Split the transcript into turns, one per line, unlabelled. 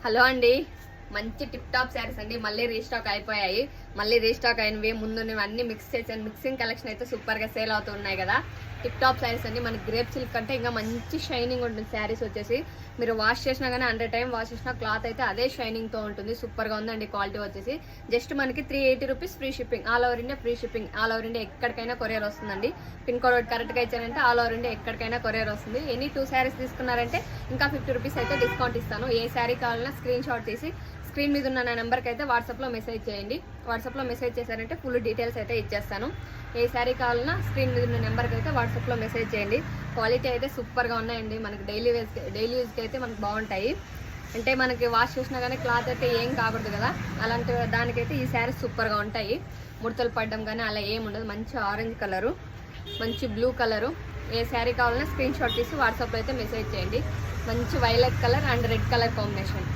Hello అండి, మంచి tip top saris అండి. మళ్ళీ రీస్టాక్ అయిపోయాయి. మళ్ళీ రీస్టాక్ అయినవి ముందున్నవి అన్ని మిక్స్ చేసాను. మిక్సింగ్ కలెక్షన్ అయితే సూపర్ గా సేల్ అవుతూ ఉన్నాయి కదా. టిప్ టాప్ శారీస్ అండి. మనకి గ్రేప్ సిల్క్ అంటే ఇంకా మంచి షైనింగ్ ఉంటుంది. శారీస్ వచ్చేసి మీరు వాష్ చేసినా కానీ 100 టైం వాష్ చేసిన క్లాత్ అయితే అదే షైనింగ్ తో ఉంటుంది. సూపర్ గా ఉందండి క్వాలిటీ వచ్చేసి. జస్ట్ మనకి 380 rupees free shipping. All over India free shipping. All over India ఎక్కడికైనా కొరియర్ వస్తుందండి. పిన్ కోడ్ కరెక్ట్ గా ఇచ్చారంటే ఆల్ ఓవర్ ఇండియా ఎక్కడికైనా కొరియర్ వస్తుంది. ఎనీ 2 శారీస్ తీసుకున్నారంటే ఇంకా 50 రూపీస్ అయితే డిస్కౌంట్ ఇస్తాను. ఏ శారీ కావాలన్నా స్క్రీన్ షాట్ తీసి స్క్రీన్ మీద ఉన్న నా నెంబర్కి అయితే వాట్సాప్లో మెసేజ్ చేయండి. వాట్సాప్లో మెసేజ్ చేశారంటే ఫుల్ డీటెయిల్స్ అయితే ఇచ్చేస్తాను. ఏ శారీ కావాలన్నా స్క్రీన్ మీద ఉన్న నెంబర్కి అయితే వాట్సాప్లో మెసేజ్ చేయండి. క్వాలిటీ అయితే సూపర్గా ఉన్నాయండి. మనకి డైలీ యూజ్కి అయితే మనకు బాగుంటాయి. అంటే మనకి వాష్ చేసినా కానీ క్లాత్ అయితే ఏం కాకూడదు కదా, అలాంటి దానికైతే ఈ శారీస్ సూపర్గా ఉంటాయి. ముడతలు పడడం కానీ అలా ఏం ఉండదు. మంచి ఆరెంజ్ కలరు, మంచి బ్లూ కలరు. ఏ శారీ కావాలన్నా స్క్రీన్ షాట్ తీసి వాట్సాప్లో అయితే మెసేజ్ చేయండి. మంచి violet colour and red colour combination.